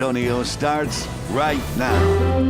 Antonio starts right now.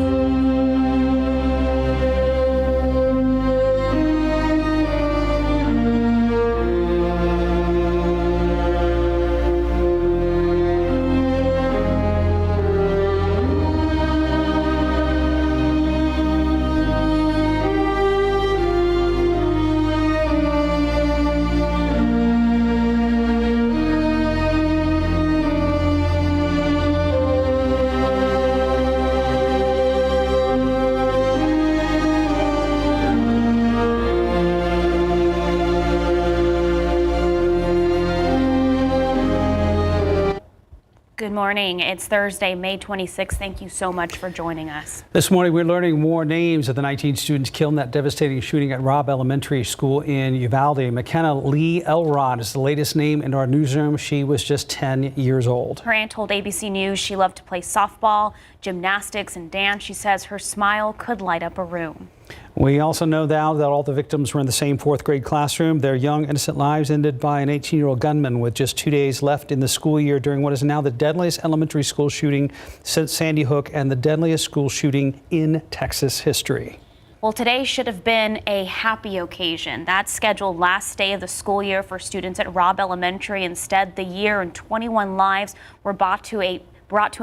Good morning. It's Thursday, May 26th. Thank you so much for joining us. This morning, we're learning more names of the 19 students killed in that devastating shooting at Robb Elementary School in Uvalde. McKenna Lee Elrod is the latest name in our newsroom. She was just 10 years old. Her aunt told ABC News she loved to play softball, gymnastics, and dance. She says her smile could light up a room. We also know now that all the victims were in the same fourth grade classroom. Their young, innocent lives ended by an 18-year-old gunman with just 2 days left in the school year during what is now the deadliest elementary school shooting since Sandy Hook and the deadliest school shooting in Texas history. Well, today should have been a happy occasion. That scheduled last day of the school year for students at Robb Elementary. Instead, the year and 21 lives were brought to a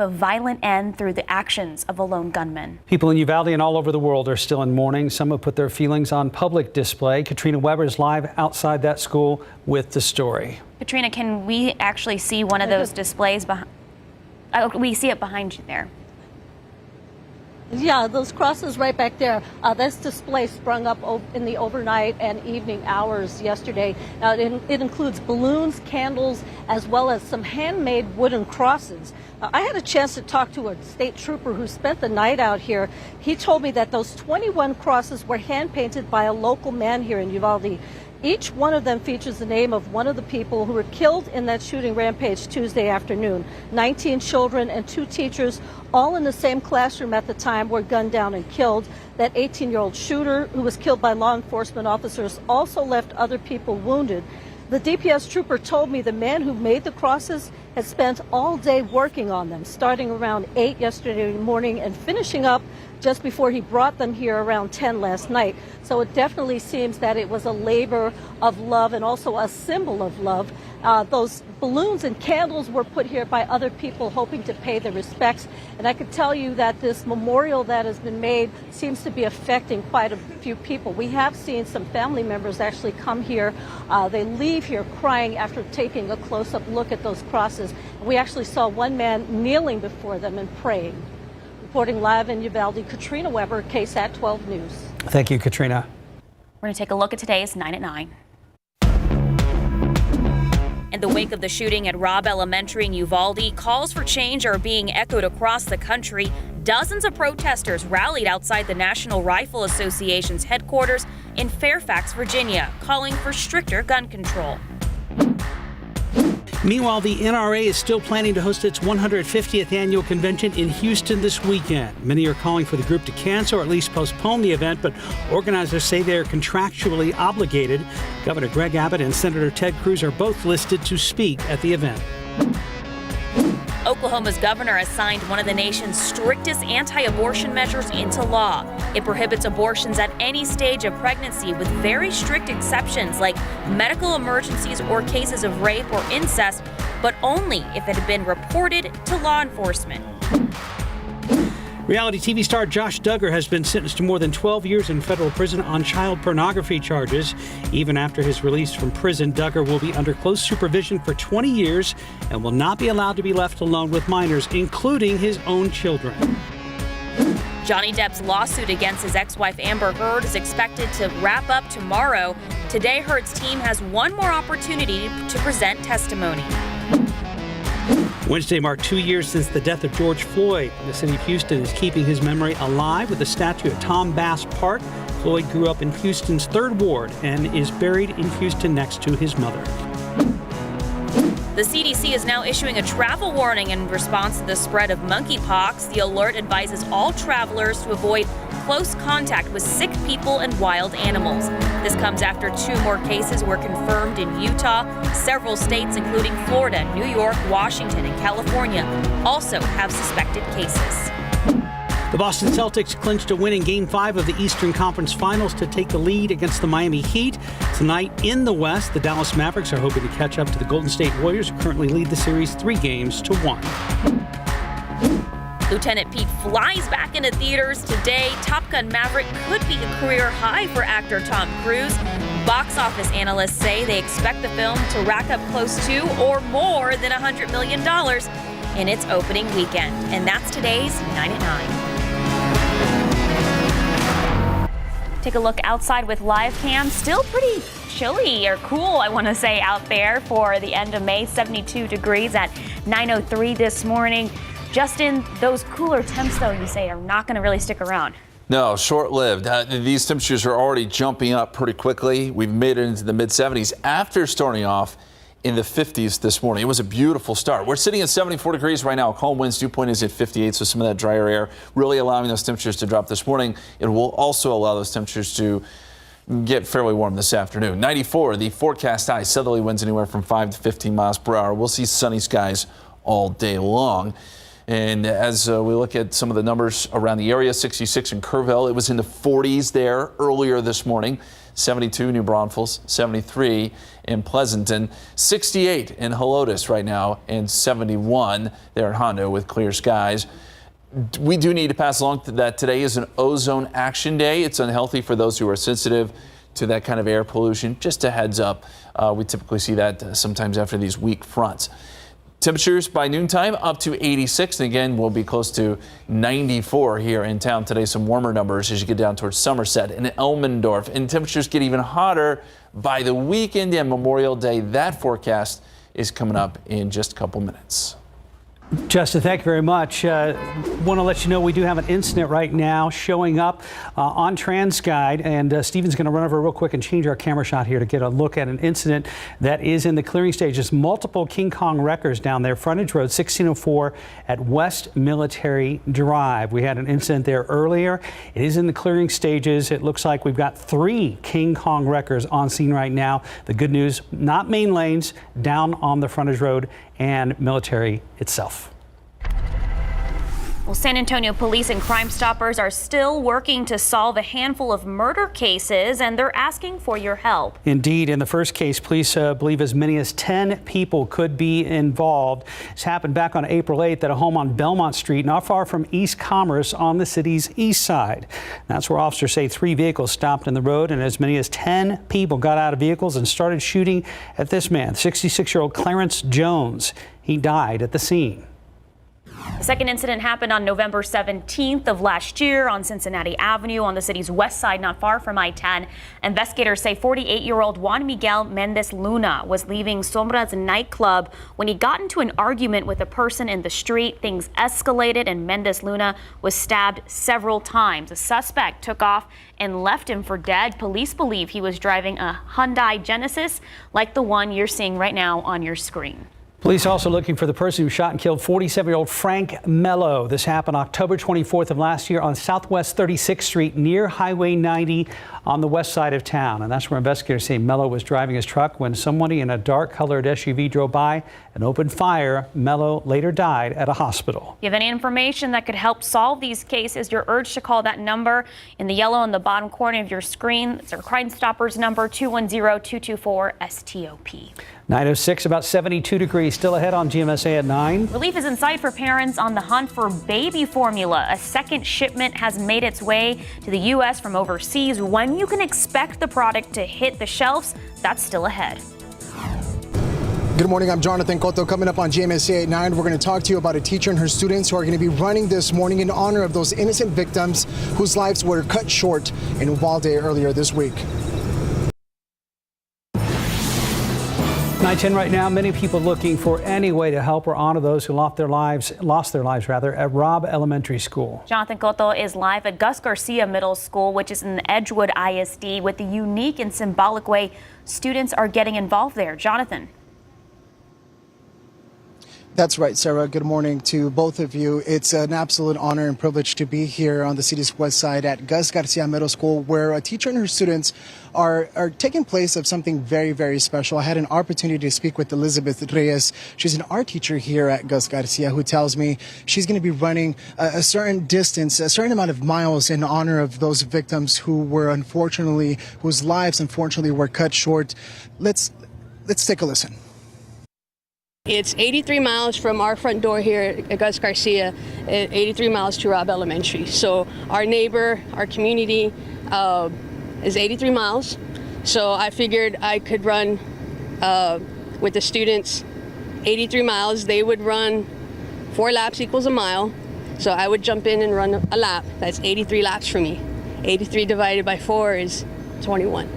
violent end through the actions of a lone gunman. People in Uvalde and all over the world are still in mourning. Some have put their feelings on public display. Katrina Weber is live outside that school with the story. Katrina, can we actually see one of those displays behind? We see it behind you there. Yeah, those crosses right back there. This display sprung up in the overnight and evening hours yesterday. Now, it includes balloons, candles, as well as some handmade wooden crosses. I had a chance to talk to a state trooper who spent the night out here. He told me that those 21 crosses were hand-painted by a local man here in Uvalde. Each one of them features the name of one of the people who were killed in that shooting rampage Tuesday afternoon. 19 children and 2 teachers, all in the same classroom at the time, were gunned down and killed. That 18-year-old shooter, who was killed by law enforcement officers, also left other people wounded. The DPS trooper told me the man who made the crosses had spent all day working on them, starting around 8 yesterday morning and finishing up just before he brought them here around 10 last night. So it definitely seems that it was a labor of love and also a symbol of love. Those balloons and candles were put here by other people hoping to pay their respects. And I can tell you that this memorial that has been made seems to be affecting quite a few people. We have seen some family members actually come here. They leave here crying after taking a close-up look at those crosses. We actually saw one man kneeling before them and praying. Reporting live in Uvalde, Katrina Weber, KSAT 12 News. Thank you, Katrina. We're going to take a look at today's 9 at 9. In the wake of the shooting at Robb Elementary in Uvalde, calls for change are being echoed across the country. Dozens of protesters rallied outside the National Rifle Association's headquarters in Fairfax, Virginia, calling for stricter gun control. Meanwhile, the NRA is still planning to host its 150th annual convention in Houston this weekend. Many are calling for the group to cancel or at least postpone the event, but organizers say they are contractually obligated. Governor Greg Abbott and Senator Ted Cruz are both listed to speak at the event. Oklahoma's governor has signed one of the nation's strictest anti-abortion measures into law. It prohibits abortions at any stage of pregnancy with very strict exceptions like medical emergencies or cases of rape or incest, but only if it had been reported to law enforcement. Reality TV star Josh Duggar has been sentenced to more than 12 years in federal prison on child pornography charges. Even after his release from prison, Duggar will be under close supervision for 20 years and will not be allowed to be left alone with minors, including his own children. Johnny Depp's lawsuit against his ex-wife Amber Heard is expected to wrap up tomorrow. Today, Heard's team has one more opportunity to present testimony. Wednesday marked 2 years since the death of George Floyd. The city of Houston is keeping his memory alive with a statue at Tom Bass Park. Floyd grew up in Houston's 3rd Ward and is buried in Houston next to his mother. The CDC is now issuing a travel warning in response to the spread of monkeypox. The alert advises all travelers to avoid close contact with sick people and wild animals. This comes after 2 more cases were confirmed in Utah. Several states, including Florida, New York, Washington, and California, also have suspected cases. The Boston Celtics clinched a win in Game 5 of the Eastern Conference Finals to take the lead against the Miami Heat. Tonight in the West, the Dallas Mavericks are hoping to catch up to the Golden State Warriors, who currently lead the series 3-1. Lieutenant Pete flies back into theaters today. Top Gun Maverick could be a career high for actor Tom Cruise. Box office analysts say they expect the film to rack up close to or more than $100 million in its opening weekend. And that's today's 9 at 9. Take a look outside with live cam. Still pretty chilly or cool, I want to say, out there for the end of May. 72 degrees at 9:03 this morning. Justin, those cooler temps, though, you say, are not going to really stick around. No, short-lived. These temperatures are already jumping up pretty quickly. We've made it into the mid-70s after starting off in the 50s this morning. It was a beautiful start. We're sitting at 74 degrees right now. Calm winds, dew point is at 58, so some of that drier air really allowing those temperatures to drop this morning. It will also allow those temperatures to get fairly warm this afternoon. 94, the forecast high. Southerly winds anywhere from 5 to 15 miles per hour. We'll see sunny skies all day long. And as we look at some of the numbers around the area, 66 in Kerrville, it was in the 40s there earlier this morning. 72 New Braunfels, 73 in Pleasanton, 68 in Helotes right now, and 71 there at Hondo with clear skies. We do need to pass along that today is an ozone action day. It's unhealthy for those who are sensitive to that kind of air pollution. Just a heads up. We typically see that sometimes after these weak fronts. Temperatures by noontime up to 86, and again we'll be close to 94 here in town today. Some warmer numbers as you get down towards Somerset and Elmendorf, and temperatures get even hotter by the weekend and Memorial Day. That forecast is coming up in just a couple minutes. Justin, thank you very much. Want to let you know we do have an incident right now showing up on TransGuide, and Stephen's going to run over real quick and change our camera shot here to get a look at an incident that is in the clearing stages. Multiple King Kong wreckers down there, frontage road 1604 at West Military Drive. We had an incident there earlier. It is in the clearing stages. It looks like we've got 3 King Kong wreckers on scene right now. The good news, not main lanes, down on the frontage road and Military itself. Well, San Antonio police and Crime Stoppers are still working to solve a handful of murder cases, and they're asking for your help. Indeed. In the first case, police believe as many as 10 people could be involved. This happened back on April 8th at a home on Belmont Street, not far from East Commerce on the city's east side. That's where officers say 3 vehicles stopped in the road, and as many as 10 people got out of vehicles and started shooting at this man, 66-year-old Clarence Jones. He died at the scene. The second incident happened on November 17th of last year on Cincinnati Avenue on the city's west side, not far from I-10. Investigators say 48-year-old Juan Miguel Mendez Luna was leaving Sombras nightclub when he got into an argument with a person in the street. Things escalated and Mendez Luna was stabbed several times. The suspect took off and left him for dead. Police believe he was driving a Hyundai Genesis like the one you're seeing right now on your screen. Police also looking for the person who shot and killed 47-year-old Frank Mello. This happened October 24th of last year on Southwest 36th Street near Highway 90 on the west side of town. And that's where investigators say Mello was driving his truck when somebody in a dark-colored SUV drove by and opened fire. Mello later died at a hospital. If you have any information that could help solve these cases, you're urged to call that number in the yellow in the bottom corner of your screen. It's our Crime Stoppers number, 210-224-STOP. 9:06, about 72 degrees, still ahead on GMSA at 9. Relief is in sight for parents on the hunt for baby formula. A second shipment has made its way to the U.S. from overseas. When you can expect the product to hit the shelves, that's still ahead. Good morning, I'm Jonathan Cotto. Coming up on GMSA at 9, we're going to talk to you about a teacher and her students who are going to be running this morning in honor of those innocent victims whose lives were cut short in Uvalde earlier this week. 9:10 right now. Many people looking for any way to help or honor those who lost their lives at Robb Elementary School. Jonathan Cotto is live at Gus Garcia Middle School, which is in Edgewood ISD, with the unique and symbolic way students are getting involved there. Jonathan. That's right, Sarah. Good morning to both of you. It's an absolute honor and privilege to be here on the city's west side at Gus Garcia Middle School, where a teacher and her students are taking place of something very, very special. I had an opportunity to speak with Elizabeth Reyes. She's an art teacher here at Gus Garcia, who tells me she's going to be running a certain distance, a certain amount of miles in honor of those victims whose lives unfortunately were cut short. Let's take a listen. It's 83 miles from our front door here at Gus Garcia, 83 miles to Robb Elementary. So our neighbor, our community is 83 miles. So I figured I could run with the students 83 miles. They would run 4 laps equals a mile. So I would jump in and run a lap. That's 83 laps for me. 83 divided by 4 is 21.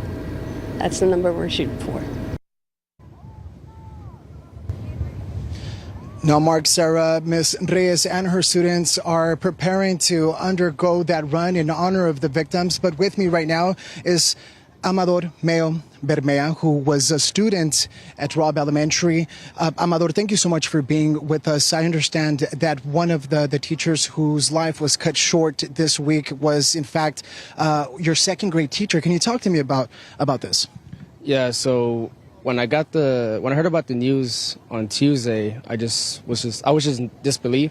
That's the number we're shooting for. Now, Mark, Sarah, Ms. Reyes and her students are preparing to undergo that run in honor of the victims. But with me right now is Amador Meo Bermea, who was a student at Robb Elementary. Amador, thank you so much for being with us. I understand that one of the teachers whose life was cut short this week was, in fact, your second grade teacher. Can you talk to me about this? Yeah, so when I heard about the news on Tuesday, I was just in disbelief,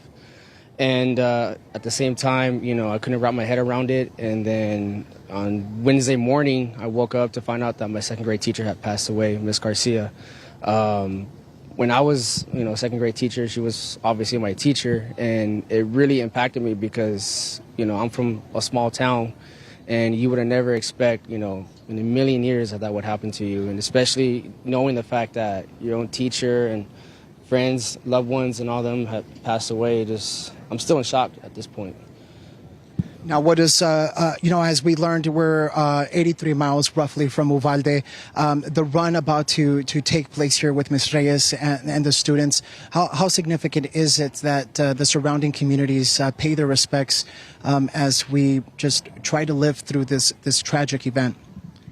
and at the same time, I couldn't wrap my head around it. And then on Wednesday morning, I woke up to find out that my second grade teacher had passed away, Miss Garcia. When I was, second grade teacher, she was obviously my teacher, and it really impacted me because, I'm from a small town, and you would have never expect, in a million years that would happen to you. And especially knowing the fact that your own teacher and friends, loved ones, and all them have passed away, I'm still in shock at this point. Now, what is, as we learned, we're 83 miles roughly from Uvalde. The run about to take place here with Ms. Reyes and the students, how significant is it that the surrounding communities pay their respects as we just try to live through this tragic event?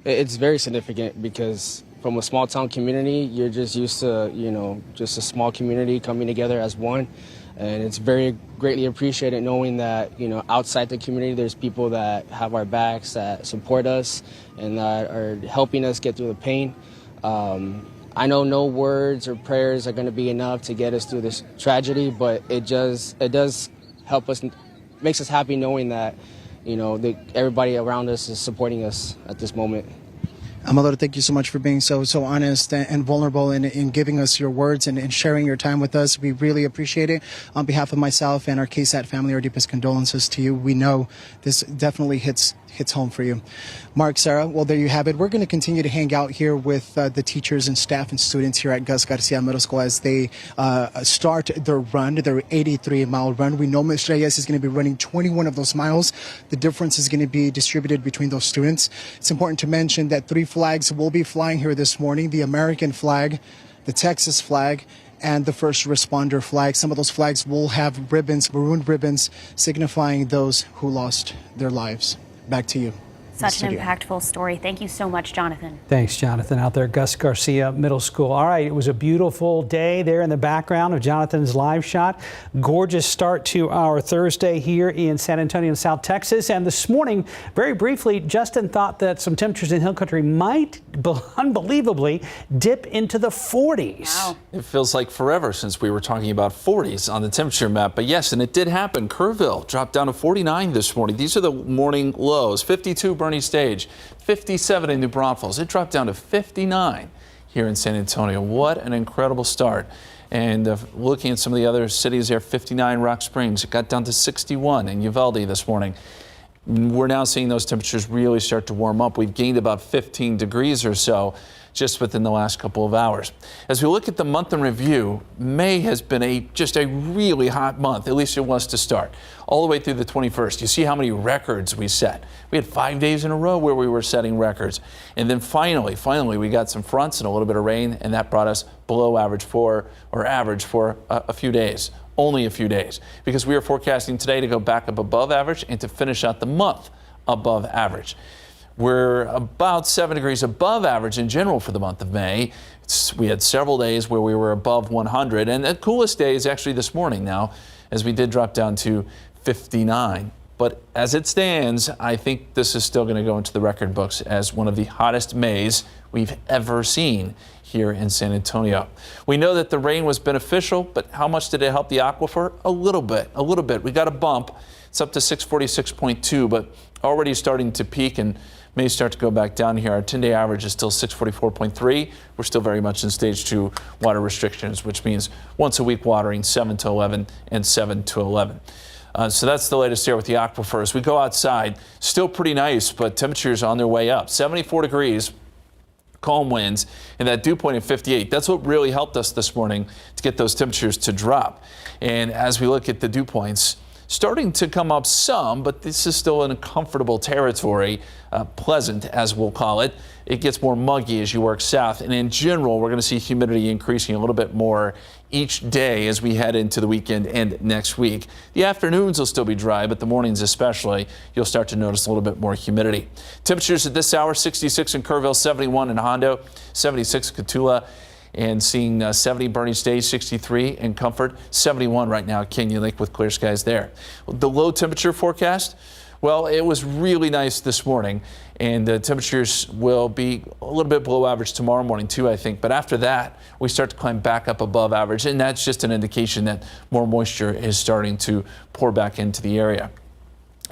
It's very significant because from a small town community, you're just used to, just a small community coming together as one. And it's very greatly appreciated knowing that, outside the community, there's people that have our backs, that support us, and that are helping us get through the pain. I know no words or prayers are going to be enough to get us through this tragedy, but it does help us, makes us happy knowing that, that everybody around us is supporting us at this moment. Amador, thank you so much for being so honest and vulnerable in giving us your words and sharing your time with us. We really appreciate it. On behalf of myself and our KSAT family, our deepest condolences to you. We know this definitely hits home for you. Mark, Sarah, well, there you have it. We're going to continue to hang out here with the teachers and staff and students here at Gus Garcia Middle School as they start their run, their 83-mile run. We know Ms. Reyes is going to be running 21 of those miles. The difference is going to be distributed between those students. It's important to mention that 3 flags will be flying here this morning: the American flag, the Texas flag, and the first responder flag. Some of those flags will have ribbons, maroon ribbons, signifying those who lost their lives. Back to you. Such an impactful story. Thank you so much, Jonathan. Thanks, Jonathan, out there at Gus Garcia Middle School. All right, it was a beautiful day there in the background of Jonathan's live shot. Gorgeous start to our Thursday here in San Antonio, South Texas. And this morning, very briefly, Justin thought that some temperatures in Hill Country might unbelievably dip into the 40s. Wow. It feels like forever since we were talking about 40s on the temperature map. But yes, and it did happen. Kerrville dropped down to 49 this morning. These are the morning lows. 52 Bernie Stage, 57 in New Braunfels. It dropped down to 59 here in San Antonio. What an incredible start. And looking at some of the other cities there, 59 Rock Springs. It got down to 61 in Uvalde this morning. We're now seeing those temperatures really start to warm up. We've gained about 15 degrees or so just within the last couple of hours. As we look at the month in review, May has been just a really hot month, at least it was to start, all the way through the 21st. You see how many records we set. We had 5 days in a row where we were setting records. And then finally, we got some fronts and a little bit of rain, and that brought us below average for a few days. Only a few days, because we are forecasting today to go back up above average and to finish out the month above average. We're about 7 degrees above average in general for the month of May. We had several days where we were above 100, and the coolest day is actually this morning now, as we did drop down to 59. But as it stands, I think this is still going to go into the record books as one of the hottest Mays we've ever seen here in San Antonio. We know that the rain was beneficial, but how much did it help the aquifer? A little bit. We got a bump. It's up to 646.2, but already starting to peak and may start to go back down here. Our 10-day average is still 644.3. We're still very much in stage 2 water restrictions, which means once a week watering 7 to 11 and 7 to 11. So that's the latest here with the aquifer. As we go outside, still pretty nice, but temperatures on their way up. 74 degrees, calm winds, and that dew point of 58. That's what really helped us this morning to get those temperatures to drop. And as we look at the dew points, starting to come up some, but this is still in a comfortable territory, pleasant as we'll call it. It gets more muggy as you work south, and in general we're going to see humidity increasing a little bit more each day as we head into the weekend and next week. The afternoons will still be dry, but the mornings especially, you'll start to notice a little bit more humidity. Temperatures at this hour: 66 in Kerrville, 71 in Hondo, 76 in Cotulla, and seeing 70 Bernie Stage, 63 in Comfort, 71 right now at Canyon Lake with clear skies there. The low temperature forecast, well, it was really nice this morning, and the temperatures will be a little bit below average tomorrow morning too, I think. But after that, we start to climb back up above average, and that's just an indication that more moisture is starting to pour back into the area.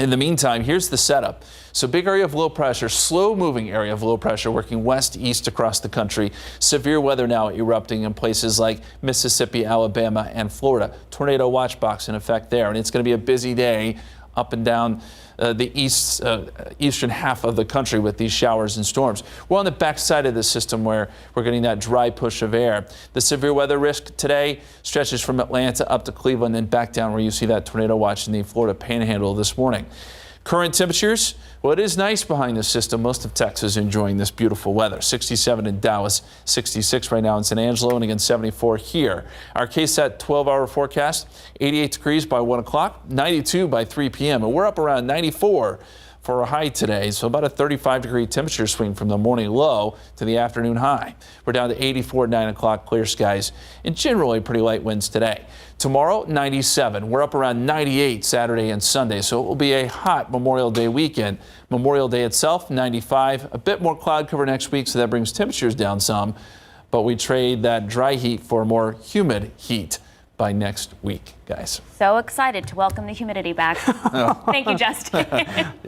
In the meantime, here's the setup. So big area of low pressure, slow moving area of low pressure working west-east across the country. Severe weather now erupting in places like Mississippi, Alabama, and Florida. Tornado watch box in effect there, and it's going to be a busy day up and down the eastern half of the country with these showers and storms. We're on the back side of the system where we're getting that dry push of air. The severe weather risk today stretches from Atlanta up to Cleveland and back down where you see that tornado watch in the Florida Panhandle this morning. Current temperatures, well, it is nice behind the system. Most of Texas enjoying this beautiful weather. 67 in Dallas, 66 right now in San Angelo, and again 74 here. Our KSAT 12-hour forecast: 88 degrees by 1 o'clock, 92 by 3 p.m. And we're up around 94 for a high today, so about a 35-degree temperature swing from the morning low to the afternoon high. We're down to 84 at 9 o'clock, clear skies, and generally pretty light winds today. Tomorrow, 97. We're up around 98 Saturday and Sunday, so it will be a hot Memorial Day weekend. Memorial Day itself, 95. A bit more cloud cover next week, so that brings temperatures down some, but we trade that dry heat for more humid heat by next week, guys. So excited to welcome the humidity back. Thank you, Justin.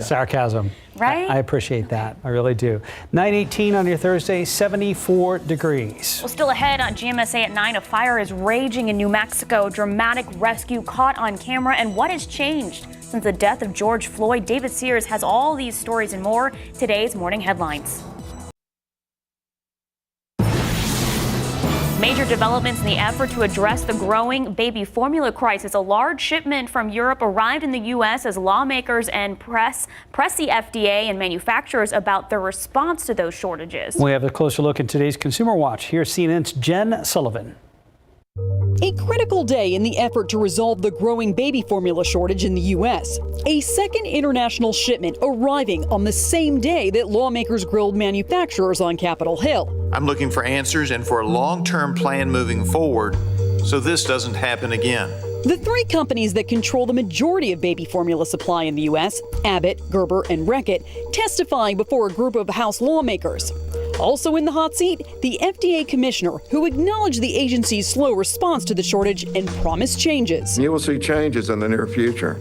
Sarcasm. Right? I appreciate that. I really do. 9:18 on your Thursday, 74 degrees. Well, still ahead on GMSA at 9, a fire is raging in New Mexico. Dramatic rescue caught on camera. And what has changed since the death of George Floyd? David Sears has all these stories and more. Today's morning headlines. Major developments in the effort to address the growing baby formula crisis. A large shipment from Europe arrived in the U.S. as lawmakers and press the FDA and manufacturers about their response to those shortages. We have a closer look at today's Consumer Watch. Here's CNN's Jen Sullivan. A critical day in the effort to resolve the growing baby formula shortage in the U.S. A second international shipment arriving on the same day that lawmakers grilled manufacturers on Capitol Hill. I'm looking for answers and for a long-term plan moving forward so this doesn't happen again. The three companies that control the majority of baby formula supply in the U.S., Abbott, Gerber, and Reckitt, testifying before a group of House lawmakers. Also in the hot seat, the FDA commissioner, who acknowledged the agency's slow response to the shortage and promised changes. You will see changes in the near future.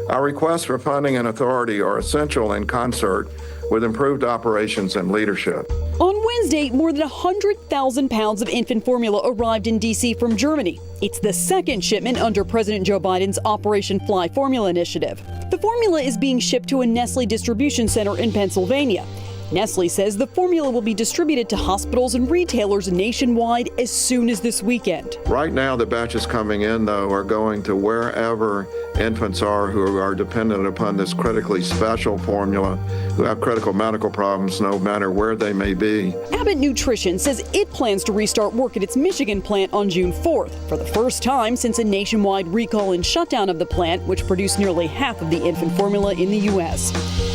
Our requests for funding and authority are essential in concert with improved operations and leadership. On Wednesday, more than 100,000 pounds of infant formula arrived in D.C. from Germany. It's the second shipment under President Joe Biden's Operation Fly Formula initiative. The formula is being shipped to a Nestle distribution center in Pennsylvania. Nestle says the formula will be distributed to hospitals and retailers nationwide as soon as this weekend. Right now, the batches coming in, though, are going to wherever infants are who are dependent upon this critically special formula, who have critical medical problems, no matter where they may be. Abbott Nutrition says it plans to restart work at its Michigan plant on June 4th, for the first time since a nationwide recall and shutdown of the plant, which produced nearly half of the infant formula in the U.S.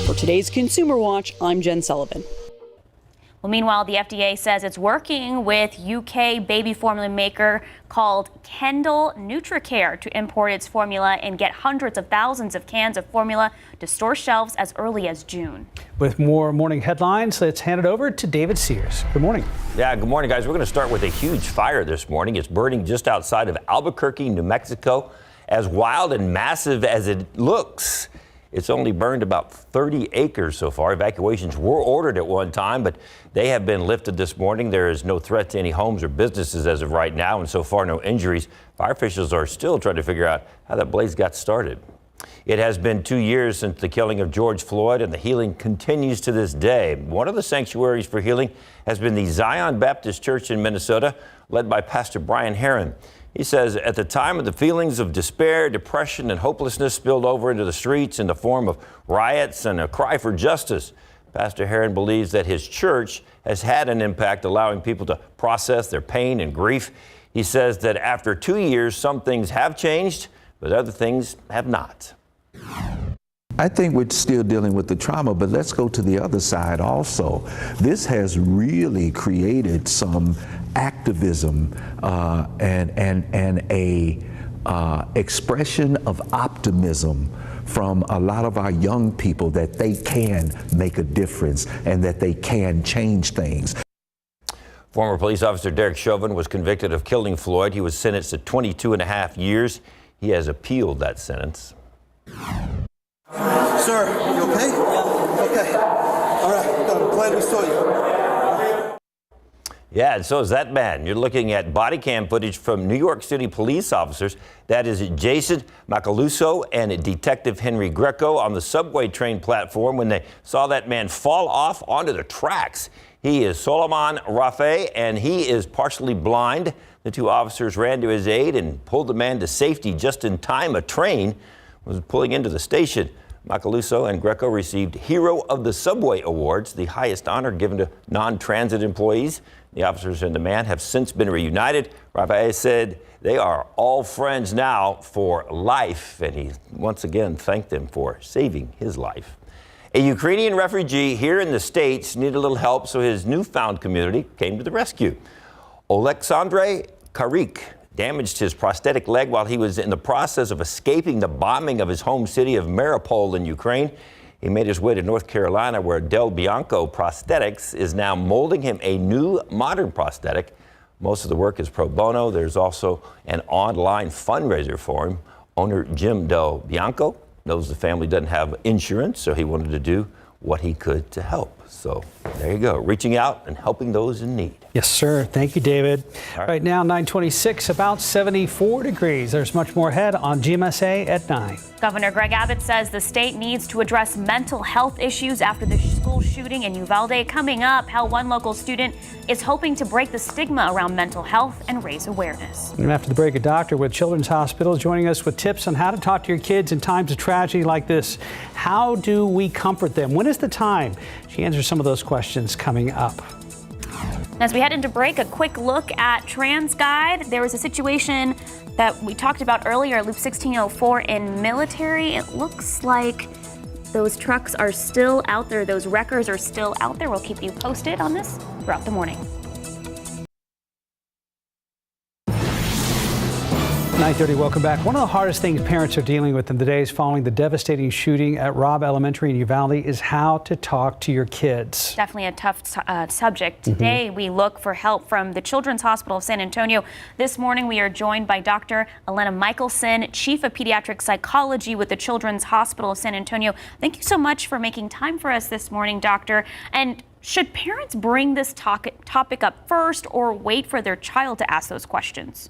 For today's Consumer Watch, I'm Jen Sullivan. Well, meanwhile, the FDA says it's working with UK baby formula maker called Kendall NutriCare to import its formula and get hundreds of thousands of cans of formula to store shelves as early as June. With more morning headlines, let's hand it over to David Sears. Good morning. Yeah, good morning, guys. We're going to start with a huge fire this morning. It's burning just outside of Albuquerque, New Mexico. As wild and massive as it looks, it's only burned about 30 acres so far. Evacuations were ordered at one time, but they have been lifted this morning. There is no threat to any homes or businesses as of right now, and so far no injuries. Fire officials are still trying to figure out how that blaze got started. It has been 2 years since the killing of George Floyd, and the healing continues to this day. One of the sanctuaries for healing has been the Zion Baptist Church in Minnesota, led by Pastor Brian Herron. He says at the time of the feelings of despair, depression, and hopelessness spilled over into the streets in the form of riots and a cry for justice, Pastor Herron believes that his church has had an impact, allowing people to process their pain and grief. He says that after 2 years, some things have changed, but other things have not. I think we're still dealing with the trauma, but let's go to the other side also. This has really created some activism and a expression of optimism from a lot of our young people that they can make a difference and that they can change things. Former police officer Derek Chauvin was convicted of killing Floyd. He was sentenced to 22.5 years. He has appealed that sentence. Sir, you okay? Yeah. Okay. All right. I'm glad we saw you. Yeah, and so is that man. You're looking at body cam footage from New York City police officers. That is Jason Macaluso and Detective Henry Greco on the subway train platform when they saw that man fall off onto the tracks. He is Solomon Rafe, and he is partially blind. The two officers ran to his aid and pulled the man to safety just in time. A train was pulling into the station. Macaluso and Greco received Hero of the Subway Awards, the highest honor given to non-transit employees. The officers and the man have since been reunited. Rafael said they are all friends now for life, and he once again thanked them for saving his life. A Ukrainian refugee here in the States needed a little help, so his newfound community came to the rescue. Oleksandr Karik damaged his prosthetic leg while he was in the process of escaping the bombing of his home city of Mariupol in Ukraine. He made his way to North Carolina, where Del Bianco Prosthetics is now molding him a new modern prosthetic. Most of the work is pro bono. There's also an online fundraiser for him. Owner Jim Del Bianco knows the family doesn't have insurance, so he wanted to do what he could to help. So there you go, reaching out and helping those in need. Yes, sir. Thank you, David. Right now, 926, about 74 degrees. There's much more ahead on GMSA at 9. Governor Greg Abbott says the state needs to address mental health issues after the school shooting in Uvalde. Coming up, how one local student is hoping to break the stigma around mental health and raise awareness. And after the break, a doctor with Children's Hospital joining us with tips on how to talk to your kids in times of tragedy like this. How do we comfort them? When is the time? She answers some of those questions coming up. As we head into break, a quick look at TransGuide. There was a situation that we talked about earlier, Loop 1604 in Military. It looks like those trucks are still out there. Those wreckers are still out there. We'll keep you posted on this throughout the morning. 9:30, welcome back. One of the hardest things parents are dealing with in the days following the devastating shooting at Robb Elementary in Uvalde is how to talk to your kids. Definitely a tough subject. Today, we look for help from the Children's Hospital of San Antonio. This morning, we are joined by Dr. Elena Michelson, Chief of Pediatric Psychology with the Children's Hospital of San Antonio. Thank you so much for making time for us this morning, Doctor. And should parents bring this topic up first or wait for their child to ask those questions?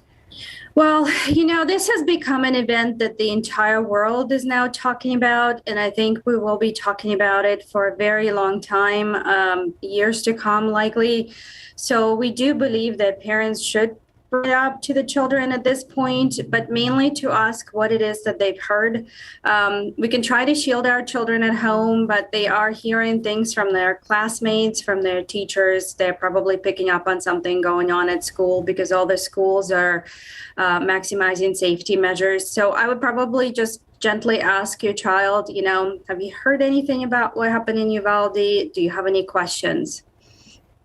Well, you know, this has become an event that the entire world is now talking about, and I think we will be talking about it for a very long time, years to come likely. So we do believe that parents should bring it up to the children at this point, but mainly to ask what it is that they've heard. We can try to shield our children at home, but they are hearing things from their classmates, from their teachers. They're probably picking up on something going on at school because all the schools are maximizing safety measures. So I would probably just gently ask your child, you know, have you heard anything about what happened in Uvalde? Do you have any questions?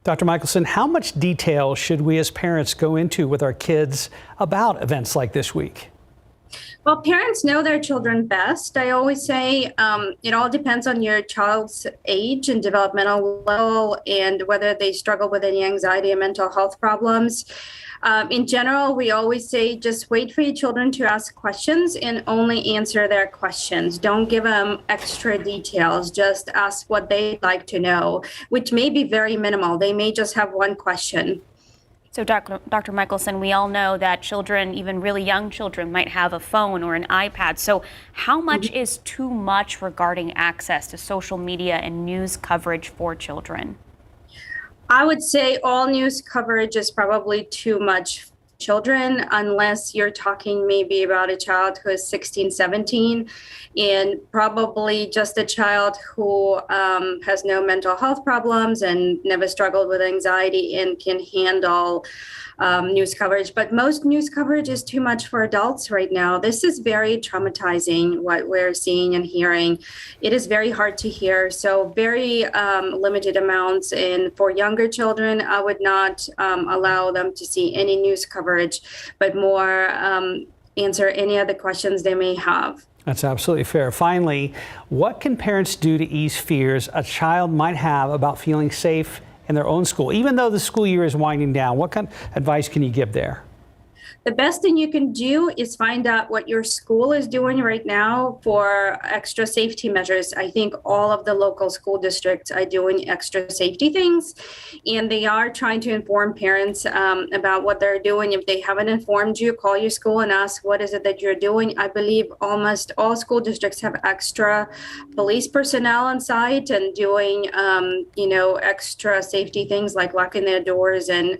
Dr. Michelson, how much detail should we as parents go into with our kids about events like this week? Well, parents know their children best. I always say it all depends on your child's age and developmental level and whether they struggle with any anxiety and mental health problems. In general, we always say just wait for your children to ask questions and only answer their questions. Don't give them extra details. Just ask what they'd like to know, which may be very minimal. They may just have one question. So Dr. Michelson, we all know that children, even really young children, might have a phone or an iPad. So how much is too much regarding access to social media and news coverage for children? I would say all news coverage is probably too much for children, unless you're talking maybe about a child who is 16, 17, and probably just a child who has no mental health problems and never struggled with anxiety and can handle news coverage. But most news coverage is too much for adults right now. This is very traumatizing, what we're seeing and hearing. It is very hard to hear, so very limited amounts. And for younger children, I would not allow them to see any news coverage, but more answer any other questions they may have. That's absolutely fair. Finally, what can parents do to ease fears a child might have about feeling safe in their own school, even though the school year is winding down? What kind of advice can you give there? The best thing you can do is find out what your school is doing right now for extra safety measures. I think all of the local school districts are doing extra safety things, and they are trying to inform parents about what they're doing. If they haven't informed you, call your school and ask, what is it that you're doing? I believe almost all school districts have extra police personnel on site and doing, extra safety things like locking their doors and,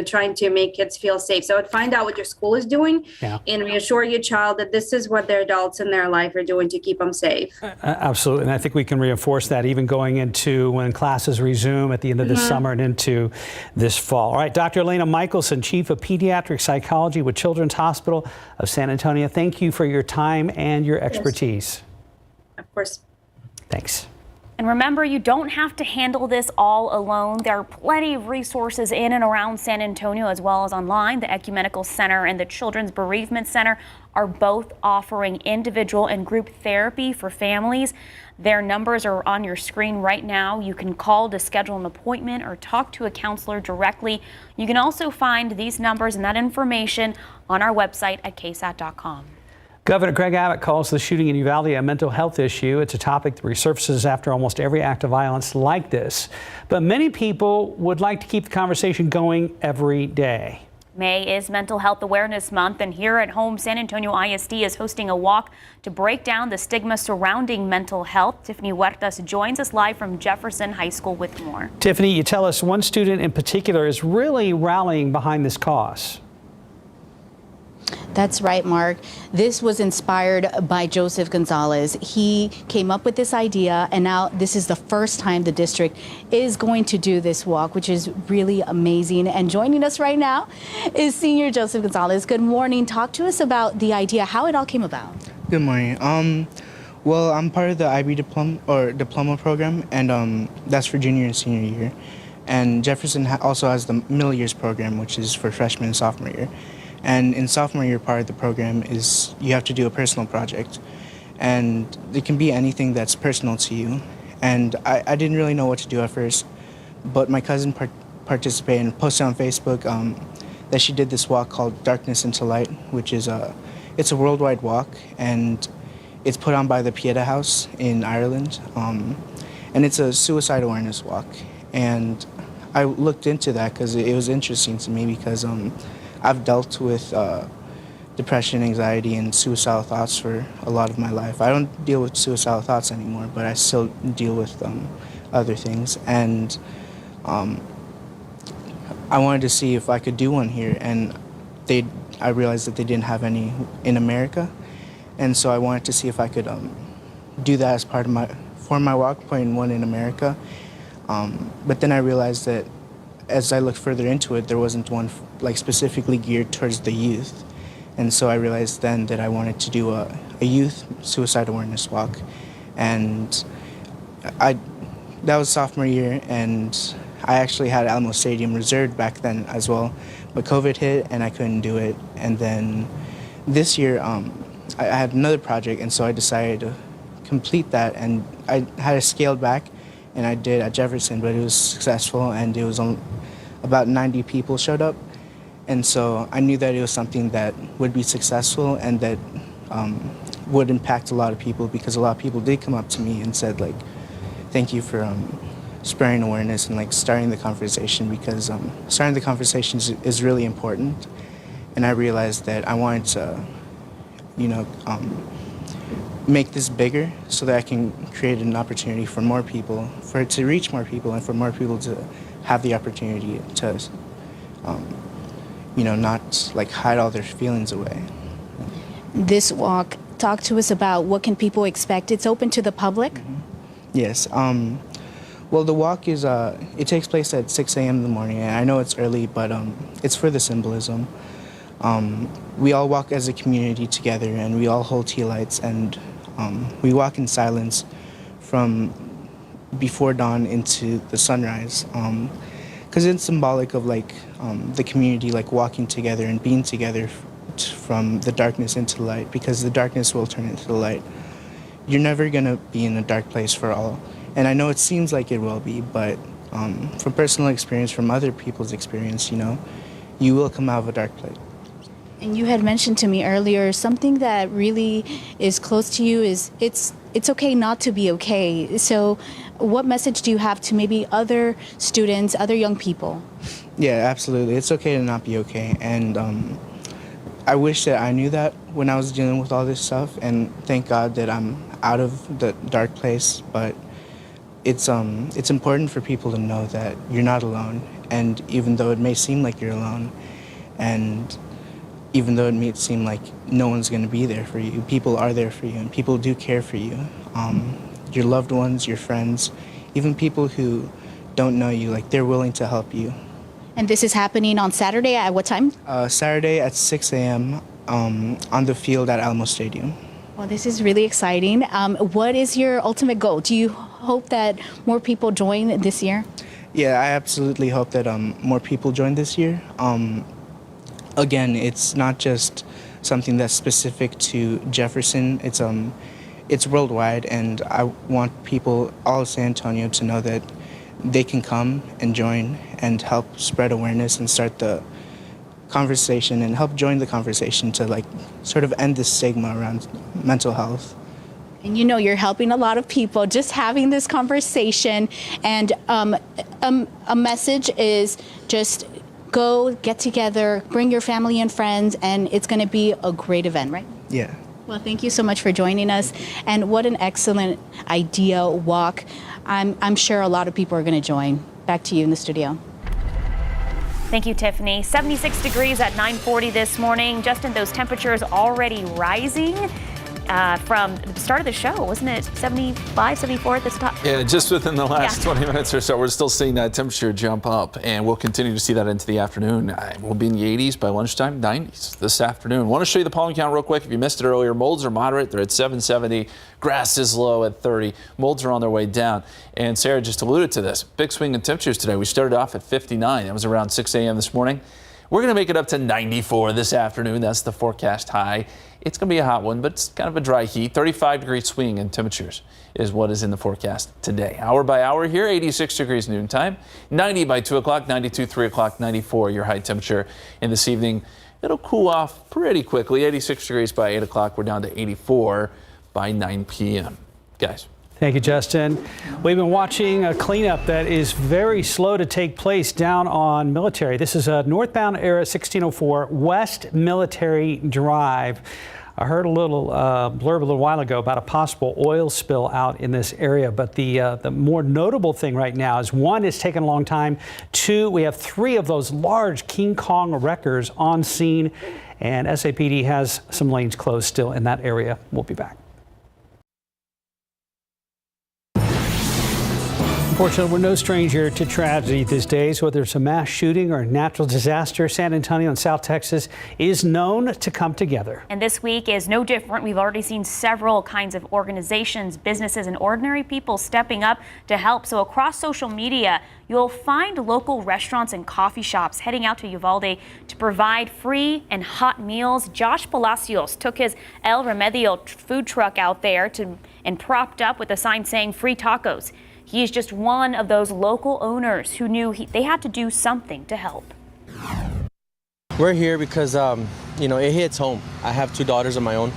trying to make kids feel safe. So find out what your school is doing and reassure your child that this is what their adults in their life are doing to keep them safe. Absolutely. And I think we can reinforce that even going into when classes resume at the end of this summer and into this fall. All right, Dr. Elena Michelson, Chief of Pediatric Psychology with Children's Hospital of San Antonio. Thank you for your time and your expertise. Of course. Thanks. And remember, you don't have to handle this all alone. There are plenty of resources in and around San Antonio, as well as online. The Ecumenical Center and the Children's Bereavement Center are both offering individual and group therapy for families. Their numbers are on your screen right now. You can call to schedule an appointment or talk to a counselor directly. You can also find these numbers and that information on our website at KSAT.com. Governor Greg Abbott calls the shooting in Uvalde a mental health issue. It's a topic that resurfaces after almost every act of violence like this. But many people would like to keep the conversation going every day. May is Mental Health Awareness Month, and here at home, San Antonio ISD is hosting a walk to break down the stigma surrounding mental health. Tiffany Huertas joins us live from Jefferson High School with more. Tiffany, you tell us one student in particular is really rallying behind this cause. That's right, Mark. This was inspired by Joseph Gonzalez. He came up with this idea, and now this is the first time the district is going to do this walk, which is really amazing. And joining us right now is Senior Joseph Gonzalez. Good morning. Talk to us about the idea, how it all came about. Good morning. Well, I'm part of the IB diploma program, and that's for junior and senior year. And Jefferson also has the middle years program, which is for freshman and sophomore year. And in sophomore year, part of the program is you have to do a personal project. And it can be anything that's personal to you. And I didn't really know what to do at first, but my cousin participated and posted on Facebook that she did this walk called Darkness into Light, which is it's a worldwide walk, and it's put on by the Pieta House in Ireland. And it's a suicide awareness walk. And I looked into that because it was interesting to me because I've dealt with depression, anxiety, and suicidal thoughts for a lot of my life. I don't deal with suicidal thoughts anymore, but I still deal with other things. And I wanted to see if I could do one here, and I realized that they didn't have any in America, and so I wanted to see if I could do that as part of my walk, putting one in America. But then I realized that as I looked further into it, there wasn't one like specifically geared towards the youth. And so I realized then that I wanted to do a youth suicide awareness walk. And that was sophomore year, and I actually had Alamo Stadium reserved back then as well, but COVID hit and I couldn't do it. And then this year, I had another project, and so I decided to complete that, and I had it scaled back, and I did at Jefferson, but it was successful, and it was about 90 people showed up, and so I knew that it was something that would be successful and that would impact a lot of people, because a lot of people did come up to me and said, like, thank you for spreading awareness and like starting the conversation, because starting the conversation is really important, and I realized that I wanted to, make this bigger so that I can create an opportunity for more people, for it to reach more people, and for more people to have the opportunity to, not like hide all their feelings away. This walk, talk to us about what can people expect. It's open to the public? Mm-hmm. Yes. Well, the walk is, it takes place at 6 a.m. in the morning, and I know it's early, but it's for the symbolism. We all walk as a community together, and we all hold tea lights, and we walk in silence from before dawn into the sunrise, because it's symbolic of like the community like walking together and being together from the darkness into the light, because the darkness will turn into the light. You're never gonna be in a dark place for all, and I know it seems like it will be, but from personal experience, from other people's experience, you will come out of a dark place. And you had mentioned to me earlier something that really is close to you is it's okay not to be okay. So what message do you have to maybe other students, other young people? Yeah, absolutely. It's okay to not be okay. And I wish that I knew that when I was dealing with all this stuff. And thank God that I'm out of the dark place. But it's important for people to know that you're not alone. And even though it may seem like you're alone, and even though it may seem like no one's going to be there for you, people are there for you, and people do care for you. Your loved ones, your friends, even people who don't know you, like they're willing to help you. And this is happening on Saturday at what time? Saturday at 6 a.m. On the field at Alamo Stadium. Well, this is really exciting. What is your ultimate goal? Do you hope that more people join this year? Yeah, I absolutely hope that more people join this year. Again, it's not just something that's specific to Jefferson. It's worldwide, and I want people, all of San Antonio, to know that they can come and join and help spread awareness and start the conversation and help join the conversation to like sort of end the stigma around mental health. And you're helping a lot of people just having this conversation, and a message is just go, get together, bring your family and friends, and it's going to be a great event, right? Yeah. Well, thank you so much for joining us, and what an excellent idea, walk. I'm sure a lot of people are going to join. Back to you in the studio. Thank you, Tiffany. 76 degrees at 9:40 this morning. Justin, those temperatures already rising from the start of the show. Wasn't it 75, 74 at this top? Yeah, just within the last 20 minutes or so, we're still seeing that temperature jump up, and we'll continue to see that into the afternoon. We'll be in the 80s by lunchtime, 90s this afternoon. Want to show you the pollen count real quick. If you missed it earlier, molds are moderate. They're at 770. Grass is low at 30. Molds are on their way down. And Sarah just alluded to this. Big swing in temperatures today. We started off at 59. That was around 6 a.m. this morning. We're going to make it up to 94 this afternoon. That's the forecast high. It's going to be a hot one, but it's kind of a dry heat. 35-degree swing in temperatures is what is in the forecast today. Hour by hour here, 86 degrees noontime, 90 by 2 o'clock, 92, 3 o'clock, 94 your high temperature. In this evening, it'll cool off pretty quickly. 86 degrees by 8 o'clock. We're down to 84 by 9 p.m. Guys. Thank you, Justin. We've been watching a cleanup that is very slow to take place down on Military. This is a northbound area 1604 West Military Drive. I heard a little blurb a little while ago about a possible oil spill out in this area, but the more notable thing right now is, one, it's taken a long time. Two, we have 3 of those large King Kong wreckers on scene, and SAPD has some lanes closed still in that area. We'll be back. Unfortunately, we're no stranger to tragedy these days. Whether it's a mass shooting or a natural disaster, San Antonio and South Texas is known to come together. And this week is no different. We've already seen several kinds of organizations, businesses, and ordinary people stepping up to help. So across social media, you'll find local restaurants and coffee shops heading out to Uvalde to provide free and hot meals. Josh Palacios took his El Remedio food truck out there and propped up with a sign saying free tacos. He is just one of those local owners who knew they had to do something to help. We're here because, it hits home. I have 2 daughters of my own,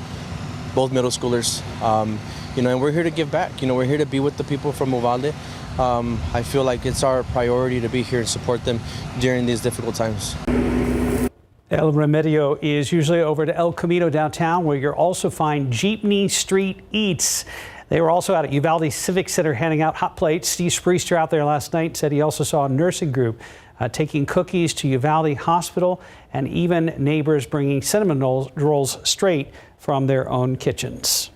both middle schoolers, and we're here to give back. We're here to be with the people from Uvalde. I feel like it's our priority to be here and support them during these difficult times. El Remedio is usually over to El Camino downtown, where you'll also find Jeepney Street Eats. They were also out at Uvalde Civic Center handing out hot plates. Steve Spriester out there last night said he also saw a nursing group taking cookies to Uvalde Hospital, and even neighbors bringing cinnamon rolls straight from their own kitchens.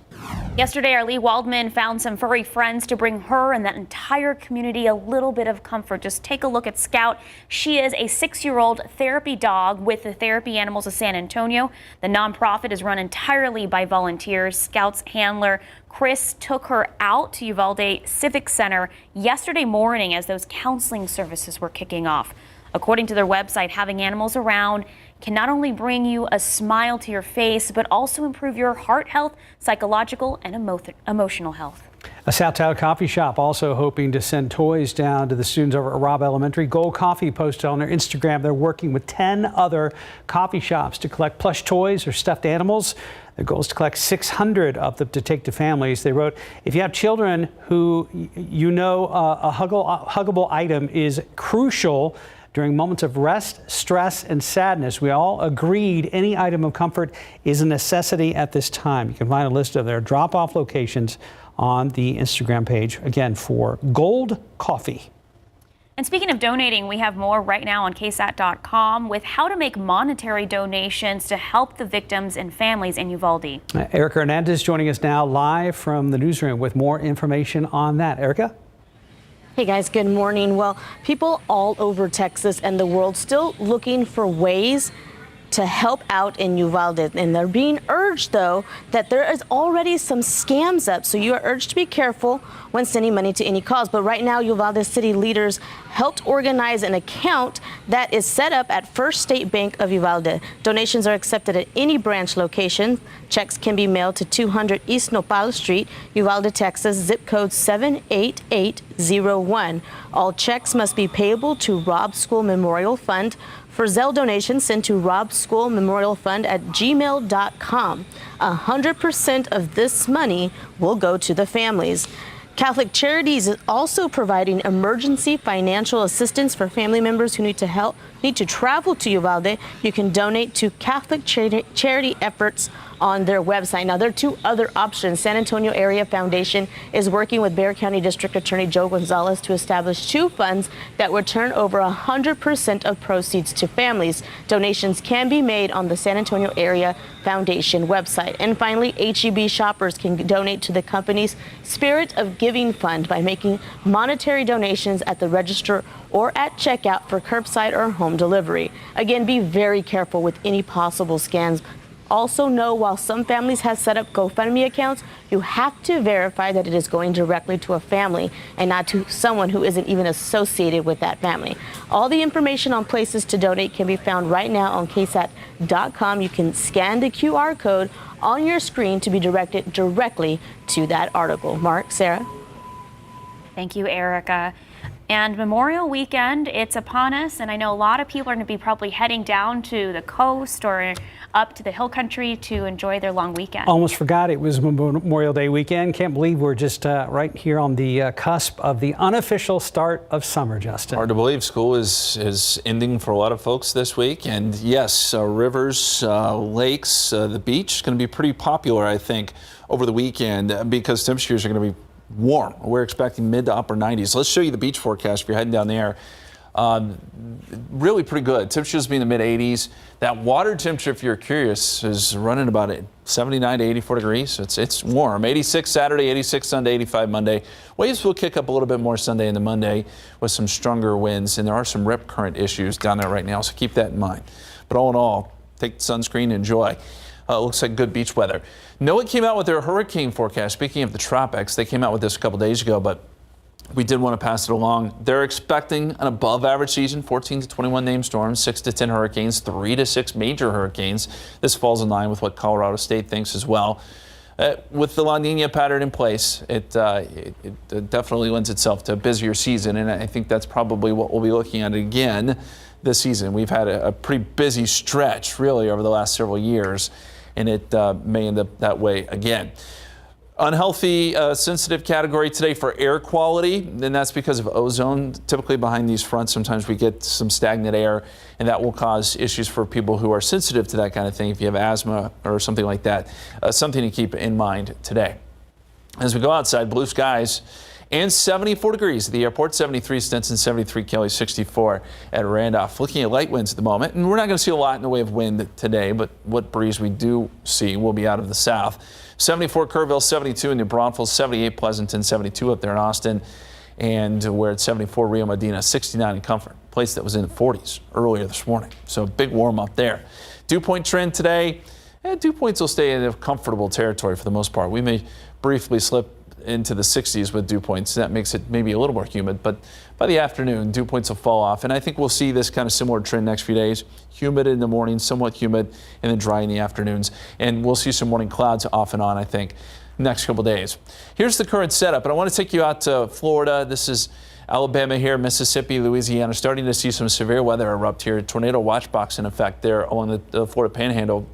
Yesterday, our Lee Waldman found some furry friends to bring her and that entire community a little bit of comfort. Just take a look at Scout. She is a 6-year-old therapy dog with the Therapy Animals of San Antonio. The nonprofit is run entirely by volunteers. Scout's handler, Chris, took her out to Uvalde Civic Center yesterday morning as those counseling services were kicking off. According to their website, having animals around can not only bring you a smile to your face, but also improve your heart health, psychological, and emotional health. A South Town coffee shop also hoping to send toys down to the students over at Robb Elementary. Gold Coffee posted on their Instagram they're working with 10 other coffee shops to collect plush toys or stuffed animals. The goal is to collect 600 of them to take to families. They wrote, if you have children who a huggable item is crucial during moments of rest, stress, and sadness. We all agreed any item of comfort is a necessity at this time. You can find a list of their drop-off locations on the Instagram page, again, for Gold Coffee. And speaking of donating, we have more right now on KSAT.com with how to make monetary donations to help the victims and families in Uvalde. Erica Hernandez joining us now live from the newsroom with more information on that. Erica? Hey guys, good morning. Well, people all over Texas and the world still looking for ways to help out in Uvalde, and they're being urged, though, that there is already some scams up, so you are urged to be careful when sending money to any cause. But right now, Uvalde city leaders helped organize an account that is set up at First State Bank of Uvalde. Donations are accepted at any branch location. Checks can be mailed to 200 East Nopal Street, Uvalde, Texas, zip code 78801. All checks must be payable to Robb School Memorial Fund. For Zelle donations, send to robschoolmemorialfund@gmail.com. 100% of this money will go to the families. Catholic Charities is also providing emergency financial assistance for family members who need to travel to Uvalde. You can donate to Catholic charity efforts on their website. Now, there are 2 other options. San Antonio Area Foundation is working with Bexar County District Attorney Joe Gonzalez to establish 2 funds that would turn over 100% of proceeds to families. Donations can be made on the San Antonio Area Foundation website. And finally, HEB shoppers can donate to the company's Spirit of Giving Fund by making monetary donations at the register or at checkout for curbside or home delivery. Again, be very careful with any possible scams. Also know, while some families have set up GoFundMe accounts, you have to verify that it is going directly to a family and not to someone who isn't even associated with that family. All the information on places to donate can be found right now on KSAT.com. You can scan the QR code on your screen to be directed directly to that article. Mark, Sarah? Thank you, Erica. And Memorial Weekend, it's upon us, and I know a lot of people are going to be probably heading down to the coast or up to the hill country to enjoy their long weekend. Almost forgot it was Memorial Day weekend. Can't believe we're just right here on the cusp of the unofficial start of summer, Justin. Hard to believe school is ending for a lot of folks this week. And yes, rivers, lakes, the beach is going to be pretty popular, I think, over the weekend because temperatures are going to be warm. We're expecting mid to upper 90s. Let's show you the beach forecast if you're heading down there. Really pretty good. Temperatures be in the mid-80s. That water temperature, if you're curious, is running about 79 to 84 degrees. So it's warm. 86 Saturday, 86 Sunday, 85 Monday. Waves will kick up a little bit more Sunday into Monday with some stronger winds, and there are some rip current issues down there right now, so keep that in mind. But all in all, take sunscreen, enjoy. Looks like good beach weather. NOAA came out with their hurricane forecast. Speaking of the tropics, they came out with this a couple days ago, but we did want to pass it along. They're expecting an above average season, 14 to 21 named storms, 6 to 10 hurricanes, 3 to 6 major hurricanes. This falls in line with what Colorado State thinks as well. With the La Nina pattern in place, it definitely lends itself to a busier season, and I think that's probably what we'll be looking at again this season. We've had a pretty busy stretch, really, over the last several years, and it may end up that way again. Unhealthy, sensitive category today for air quality, and that's because of ozone. Typically behind these fronts, sometimes we get some stagnant air, and that will cause issues for people who are sensitive to that kind of thing. If you have asthma or something like that, something to keep in mind today. As we go outside, blue skies and 74 degrees at the airport, 73 Stinson, 73 Kelly, 64 at Randolph. Looking at light winds at the moment, and we're not going to see a lot in the way of wind today, but what breeze we do see will be out of the south. 74 Kerrville, 72 in New Braunfels, 78 Pleasanton, 72 up there in Austin, and we're at 74 Rio Medina, 69 in Comfort, place that was in the 40s earlier this morning. So big warm up there. Dew point trend today, dew points will stay in a comfortable territory for the most part. We may briefly slip into the 60s with dew points. That makes it maybe a little more humid, but by the afternoon, dew points will fall off. And I think we'll see this kind of similar trend next few days. Humid in the morning, somewhat humid, and then dry in the afternoons. And we'll see some morning clouds off and on, I think, next couple days. Here's the current setup, and I want to take you out to Florida. This is Alabama here, Mississippi, Louisiana, starting to see some severe weather erupt here. Tornado watch box in effect there along the Florida Panhandle.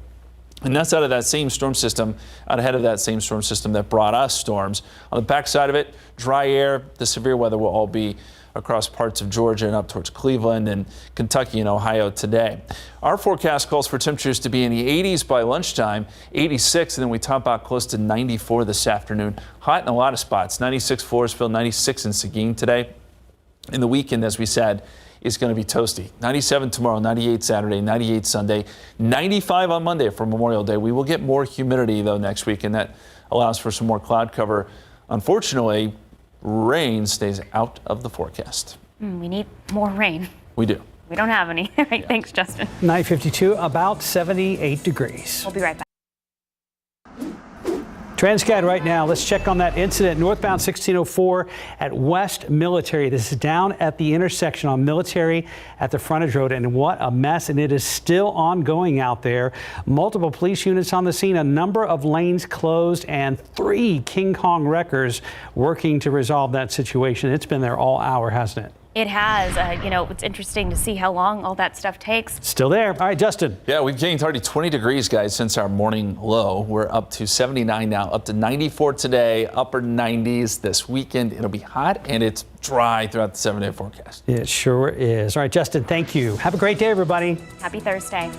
And that's out of that same storm system, out ahead of that same storm system that brought us storms. On the backside of it, dry air. The severe weather will all be across parts of Georgia and up towards Cleveland and Kentucky and Ohio today. Our forecast calls for temperatures to be in the 80s by lunchtime, 86, and then we top out close to 94 this afternoon. Hot in a lot of spots, 96 Floresville, 96 in Seguin today. In the weekend, as we said, is going to be toasty. 97 tomorrow, 98 Saturday, 98 Sunday, 95 on Monday for Memorial Day. We will get more humidity, though, next week, and that allows for some more cloud cover. Unfortunately, rain stays out of the forecast. We need more rain. We do. We don't have any. Right, thanks, Justin. 9:52, about 78 degrees. We'll be right back. Transcat right now. Let's check on that incident northbound 1604 at West Military. This is down at the intersection on Military at the frontage road, and what a mess, and it is still ongoing out there. Multiple police units on the scene, a number of lanes closed, and 3 King Kong wreckers working to resolve that situation. It's been there all hour, hasn't it? It has. It's interesting to see how long all that stuff takes. Still there. All right, Justin. Yeah, we've gained already 20 degrees, guys, since our morning low. We're up to 79 now, up to 94 today, upper 90s this weekend. It'll be hot and it's dry throughout the 7-day forecast. It sure is. All right, Justin, thank you. Have a great day, everybody. Happy Thursday.